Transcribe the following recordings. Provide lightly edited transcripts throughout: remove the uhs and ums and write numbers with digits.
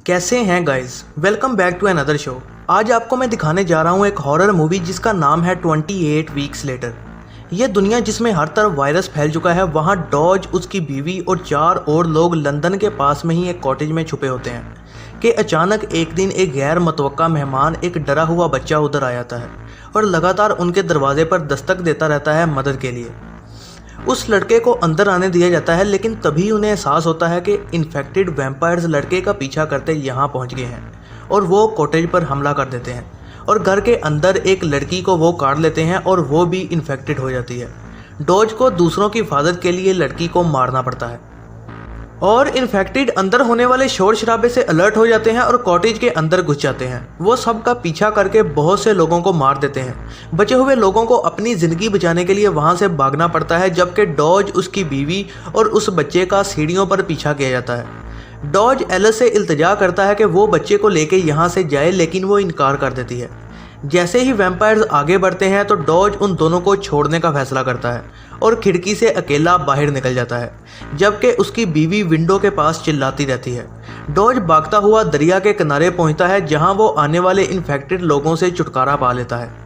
कैसे हैं guys. Welcome back to another show. आज आपको मैं दिखाने जा रहा हूँ एक हॉरर मूवी जिसका नाम है 28 वीक्स लेटर। यह दुनिया जिसमें हर तरफ वायरस फैल चुका है, वहाँ डॉज, उसकी बीवी और 4 और लोग लंदन के पास में ही एक कॉटेज में छुपे होते हैं कि अचानक एक दिन एक गैर मुतवक्का मेहमान, एक डरा हुआ बच्चा उधर आ जाता है और लगातार उनके दरवाजे पर दस्तक देता रहता है मदद के लिए। उस लड़के को अंदर आने दिया जाता है, लेकिन तभी उन्हें एहसास होता है कि इन्फेक्टेड वैम्पायर्स लड़के का पीछा करते यहाँ पहुँच गए हैं और वो कॉटेज पर हमला कर देते हैं और घर के अंदर एक लड़की को वो काट लेते हैं और वो भी इन्फेक्टेड हो जाती है। डॉज को दूसरों की हिफाजत के लिए लड़की को मारना पड़ता है और इन्फेक्टेड अंदर होने वाले शोर शराबे से अलर्ट हो जाते हैं और कॉटेज के अंदर घुस जाते हैं। वो सबका पीछा करके बहुत से लोगों को मार देते हैं। बचे हुए लोगों को अपनी ज़िंदगी बचाने के लिए वहां से भागना पड़ता है, जबकि डॉज, उसकी बीवी और उस बच्चे का सीढ़ियों पर पीछा किया जाता है। डॉज एलिस से इल्तिजा करता है कि वो बच्चे को लेके यहाँ से जाए, लेकिन वो इनकार कर देती है। जैसे ही वैम्पायर्स आगे बढ़ते हैं तो डॉज उन दोनों को छोड़ने का फैसला करता है और खिड़की से अकेला बाहर निकल जाता है, जबकि उसकी बीवी विंडो के पास चिल्लाती रहती है। डॉज भागता हुआ दरिया के किनारे पहुंचता है, जहां वो आने वाले इन्फेक्टेड लोगों से छुटकारा पा लेता है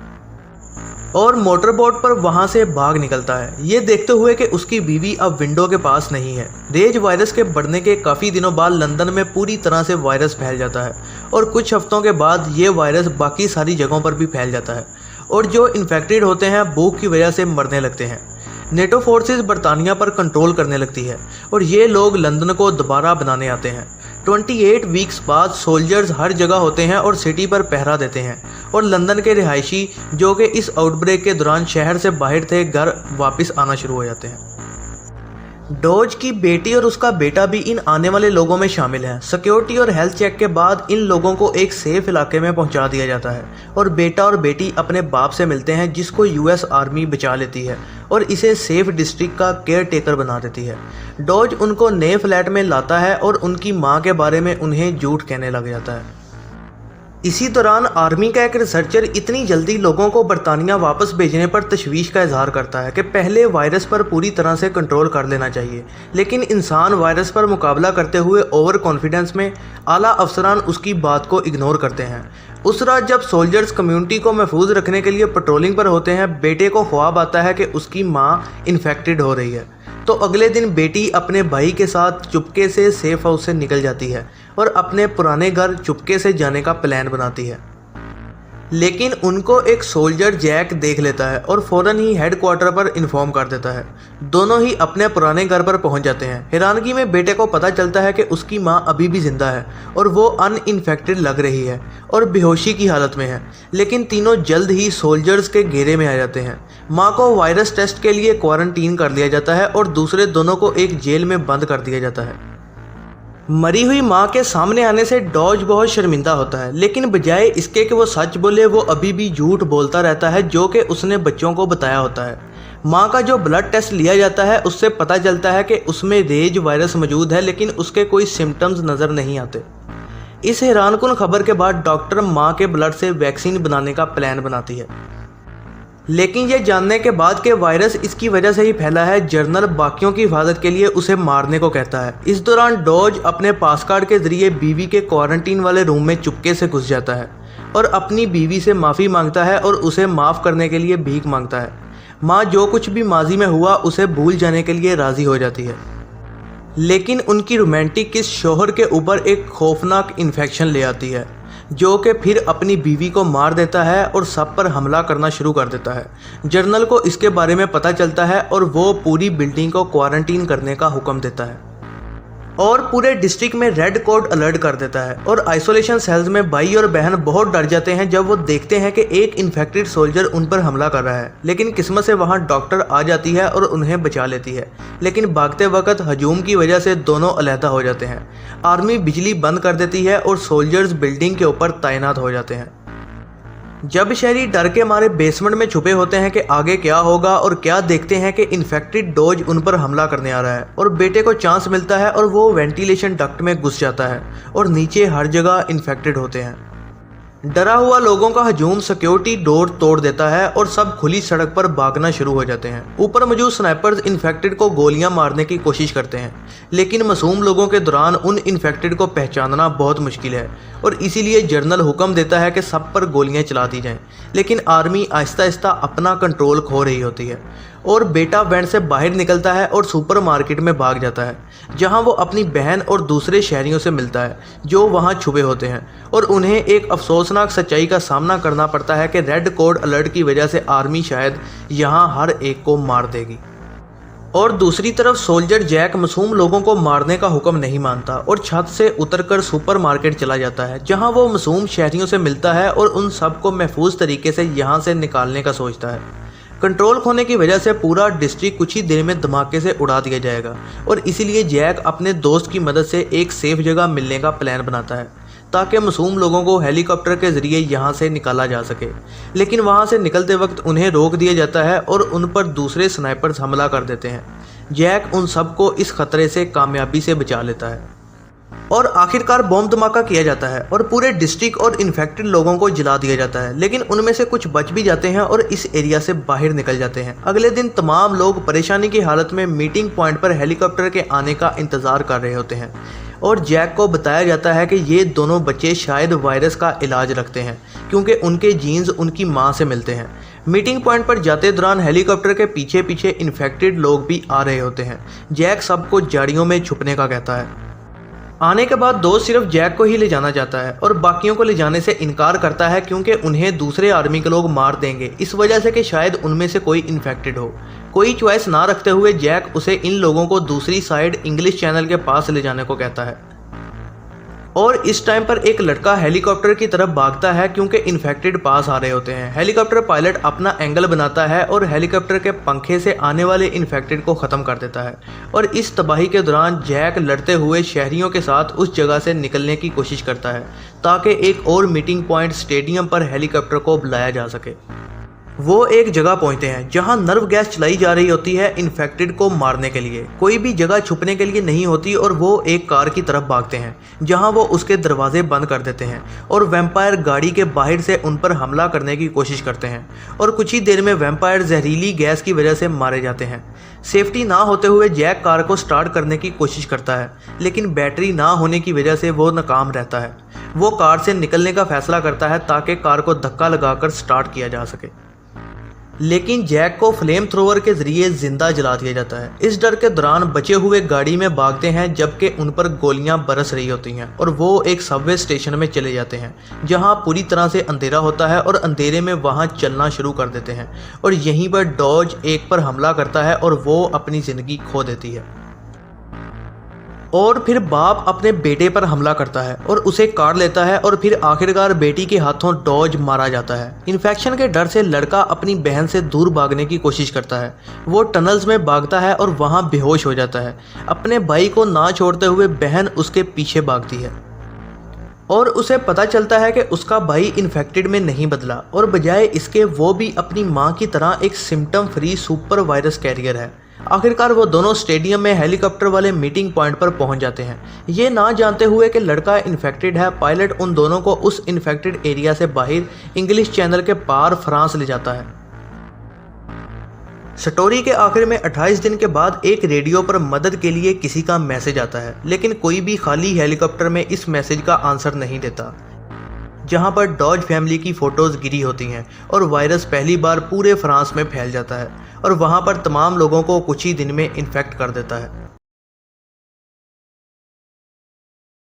और मोटरबोट पर वहां से भाग निकलता है, ये देखते हुए कि उसकी बीवी अब विंडो के पास नहीं है। रेज वायरस के बढ़ने के काफ़ी दिनों बाद लंदन में पूरी तरह से वायरस फैल जाता है और कुछ हफ्तों के बाद ये वायरस बाकी सारी जगहों पर भी फैल जाता है और जो इन्फेक्टेड होते हैं भूख की वजह से मरने लगते हैं। नेटो फोर्सेस बरतानिया पर कंट्रोल करने लगती है और ये लोग लंदन को दोबारा बनाने आते हैं। 28 वीक्स बाद सोल्जर्स हर जगह होते हैं और सिटी पर पहरा देते हैं और लंदन के रिहायशी जो कि इस आउटब्रेक के दौरान शहर से बाहर थे, घर वापस आना शुरू हो जाते हैं। डॉज की बेटी और उसका बेटा भी इन आने वाले लोगों में शामिल हैं। सिक्योरिटी और हेल्थ चेक के बाद इन लोगों को एक सेफ इलाके में पहुंचा दिया जाता है और बेटा और बेटी अपने बाप से मिलते हैं, जिसको यूएस आर्मी बचा लेती है और इसे सेफ डिस्ट्रिक्ट का केयर टेकर बना देती है। डॉज उनको नए फ्लैट में लाता है और उनकी मां के बारे में उन्हें झूठ कहने लग जाता है। इसी दौरान आर्मी का एक रिसर्चर इतनी जल्दी लोगों को बरतानिया वापस भेजने पर तशवीश का इजहार करता है कि पहले वायरस पर पूरी तरह से कंट्रोल कर लेना चाहिए, लेकिन इंसान वायरस पर मुकाबला करते हुए ओवर कॉन्फिडेंस में आला अफसरान उसकी बात को इग्नोर करते हैं। उस रात जब सोल्जर्स कम्युनिटी को महफूज रखने के लिए पेट्रोलिंग पर होते हैं, बेटे को ख्वाब आता है कि उसकी माँ इन्फेक्टेड हो रही है, तो अगले दिन बेटी अपने भाई के साथ चुपके से सेफ हाउस से निकल जाती है और अपने पुराने घर चुपके से जाने का प्लान बनाती है। लेकिन उनको एक सोल्जर जैक देख लेता है और फ़ौरन ही हेडक्वार्टर पर इन्फॉर्म कर देता है। दोनों ही अपने पुराने घर पर पहुंच जाते हैं। हैरानगी में बेटे को पता चलता है कि उसकी मां अभी भी जिंदा है और वो अनइन्फेक्टेड लग रही है और बेहोशी की हालत में है, लेकिन तीनों जल्द ही सोल्जर्स के घेरे में आ जाते हैं। मां को वायरस टेस्ट के लिए क्वारंटीन कर लिया जाता है और दूसरे दोनों को एक जेल में बंद कर दिया जाता है। मरी हुई मां के सामने आने से डॉज बहुत शर्मिंदा होता है, लेकिन बजाय इसके कि वो सच बोले, वो अभी भी झूठ बोलता रहता है जो कि उसने बच्चों को बताया होता है। मां का जो ब्लड टेस्ट लिया जाता है उससे पता चलता है कि उसमें रेज वायरस मौजूद है, लेकिन उसके कोई सिम्टम्स नज़र नहीं आते। इस हैरानकुन खबर के बाद डॉक्टर मां के ब्लड से वैक्सीन बनाने का प्लान बनाती है, लेकिन ये जानने के बाद कि वायरस इसकी वजह से ही फैला है, जर्नल बाकियों की हिफाजत के लिए उसे मारने को कहता है। इस दौरान डॉज अपने पासकार्ड के जरिए बीवी के क्वारंटीन वाले रूम में चुपके से घुस जाता है और अपनी बीवी से माफ़ी मांगता है और उसे माफ़ करने के लिए भीख मांगता है। माँ जो कुछ भी माजी में हुआ उसे भूल जाने के लिए राज़ी हो जाती है, लेकिन उनकी रोमांटिक किस शौहर के ऊपर एक खौफनाक इन्फेक्शन ले आती है जो कि फिर अपनी बीवी को मार देता है और सब पर हमला करना शुरू कर देता है। जर्नल को इसके बारे में पता चलता है और वो पूरी बिल्डिंग को क्वारंटीन करने का हुक्म देता है और पूरे डिस्ट्रिक्ट में रेड कोड अलर्ट कर देता है और आइसोलेशन सेल्स में भाई और बहन बहुत डर जाते हैं जब वो देखते हैं कि एक इन्फेक्टेड सोल्जर उन पर हमला कर रहा है। लेकिन किस्मत से वहाँ डॉक्टर आ जाती है और उन्हें बचा लेती है, लेकिन भागते वक्त हजूम की वजह से दोनों अलहदा हो जाते हैं। आर्मी बिजली बंद कर देती है और सोल्जर्स बिल्डिंग के ऊपर तैनात हो जाते हैं। जब शहरी डर के मारे बेसमेंट में छुपे होते हैं कि आगे क्या होगा, और क्या देखते हैं कि इन्फेक्टेड डॉज उन पर हमला करने आ रहा है और बेटे को चांस मिलता है और वो वेंटिलेशन डक्ट में घुस जाता है और नीचे हर जगह इन्फेक्टेड होते हैं। डरा हुआ लोगों का हजूम सिक्योरिटी डोर तोड़ देता है और सब खुली सड़क पर भागना शुरू हो जाते हैं। ऊपर मौजूद स्नाइपर्स इन्फेक्टेड को गोलियां मारने की कोशिश करते हैं, लेकिन मासूम लोगों के दौरान उन इन्फेक्टेड को पहचानना बहुत मुश्किल है और इसीलिए जनरल हुक्म देता है कि सब पर गोलियां चला दी जाएं। लेकिन आर्मी आहिस्ता आहिस्ता अपना कंट्रोल खो रही होती है और बेटा वैन से बाहर निकलता है और सुपरमार्केट में भाग जाता है, जहां वो अपनी बहन और दूसरे शहरियों से मिलता है जो वहां छुपे होते हैं और उन्हें एक अफसोसनाक सच्चाई का सामना करना पड़ता है कि रेड कोड अलर्ट की वजह से आर्मी शायद यहां हर एक को मार देगी। और दूसरी तरफ सोल्जर जैक मासूम लोगों को मारने का हुक्म नहीं मानता और छत से उतरकर सुपरमार्केट चला जाता है, जहां वो मासूम शहरियों से मिलता है और उन सबको महफूज तरीके से यहां से निकालने का सोचता है। कंट्रोल खोने की वजह से पूरा डिस्ट्रिक्ट कुछ ही देर में धमाके से उड़ा दिया जाएगा और इसीलिए जैक अपने दोस्त की मदद से एक सेफ जगह मिलने का प्लान बनाता है ताकि मासूम लोगों को हेलीकॉप्टर के जरिए यहाँ से निकाला जा सके। लेकिन वहाँ से निकलते वक्त उन्हें रोक दिया जाता है और उन पर दूसरे स्नाइपर्स हमला कर देते हैं। जैक उन सबको इस खतरे से कामयाबी से बचा लेता है और आखिरकार बॉम्ब धमाका किया जाता है और पूरे डिस्ट्रिक्ट और इन्फेक्टेड लोगों को जला दिया जाता है। लेकिन उनमें से कुछ बच भी जाते हैं और इस एरिया से बाहर निकल जाते हैं। अगले दिन तमाम लोग परेशानी की हालत में मीटिंग पॉइंट पर हेलीकॉप्टर के आने का इंतज़ार कर रहे होते हैं और जैक को बताया जाता है कि ये दोनों बच्चे शायद वायरस का इलाज रखते हैं क्योंकि उनके जीन्स उनकी माँ से मिलते हैं। मीटिंग पॉइंट पर जाते दौरान हेलीकॉप्टर के पीछे पीछे इन्फेक्टेड लोग भी आ रहे होते हैं। जैक सबको झाड़ियों में छुपने का कहता है। आने के बाद दोस्त सिर्फ जैक को ही ले जाना चाहता है और बाकियों को ले जाने से इनकार करता है क्योंकि उन्हें दूसरे आर्मी के लोग मार देंगे, इस वजह से कि शायद उनमें से कोई इन्फेक्टेड हो। कोई चॉइस ना रखते हुए जैक उसे इन लोगों को दूसरी साइड इंग्लिश चैनल के पास ले जाने को कहता है और इस टाइम पर एक लड़का हेलीकॉप्टर की तरफ भागता है क्योंकि इन्फेक्टेड पास आ रहे होते हैं। हेलीकॉप्टर पायलट अपना एंगल बनाता है और हेलीकॉप्टर के पंखे से आने वाले इन्फेक्टेड को ख़त्म कर देता है और इस तबाही के दौरान जैक लड़ते हुए शहरियों के साथ उस जगह से निकलने की कोशिश करता है ताकि एक और मीटिंग पॉइंट स्टेडियम पर हेलीकॉप्टर को बुलाया जा सके। वो एक जगह पहुंचते हैं जहां नर्व गैस चलाई जा रही होती है इन्फेक्टेड को मारने के लिए। कोई भी जगह छुपने के लिए नहीं होती और वो एक कार की तरफ भागते हैं जहां वो उसके दरवाजे बंद कर देते हैं और वैम्पायर गाड़ी के बाहर से उन पर हमला करने की कोशिश करते हैं और कुछ ही देर में वैम्पायर जहरीली गैस की वजह से मारे जाते हैं। सेफ्टी ना होते हुए जैक कार को स्टार्ट करने की कोशिश करता है, लेकिन बैटरी ना होने की वजह से वो नाकाम रहता है। वो कार से निकलने का फैसला करता है ताकि कार को धक्का लगाकर स्टार्ट किया जा सके, लेकिन जैक को फ्लेम थ्रोवर के जरिए जिंदा जला दिया जाता है। इस डर के दौरान बचे हुए गाड़ी में भागते हैं जबकि उन पर गोलियां बरस रही होती हैं और वो एक सबवे स्टेशन में चले जाते हैं जहां पूरी तरह से अंधेरा होता है और अंधेरे में वहां चलना शुरू कर देते हैं और यहीं पर डॉज एक पर हमला करता है और वो अपनी ज़िंदगी खो देती है। और फिर बाप अपने बेटे पर हमला करता है और उसे काट लेता है और फिर आखिरकार बेटी के हाथों डॉज मारा जाता है। इन्फेक्शन के डर से लड़का अपनी बहन से दूर भागने की कोशिश करता है। वो टनल्स में भागता है और वहां बेहोश हो जाता है। अपने भाई को ना छोड़ते हुए बहन उसके पीछे भागती है और उसे पता चलता है कि उसका भाई इन्फेक्टेड में नहीं बदला और बजाय इसके वो भी अपनी माँ की तरह एक symptom free super virus carrier है। आखिरकार वो दोनों स्टेडियम में हेलीकॉप्टर वाले मीटिंग पॉइंट पर पहुंच जाते हैं, ये ना जानते हुए कि लड़का इन्फेक्टेड है। पायलट उन दोनों को उस इन्फेक्टेड एरिया से बाहर इंग्लिश चैनल के पार फ्रांस ले जाता है। स्टोरी के आखिर में 28 दिन के बाद एक रेडियो पर मदद के लिए किसी का मैसेज आता है, लेकिन कोई भी खाली हेलीकॉप्टर में इस मैसेज का आंसर नहीं देता, जहां पर डॉज फैमिली की फ़ोटोज़ गिरी होती हैं और वायरस पहली बार पूरे फ्रांस में फैल जाता है और वहां पर तमाम लोगों को कुछ ही दिन में इन्फेक्ट कर देता है।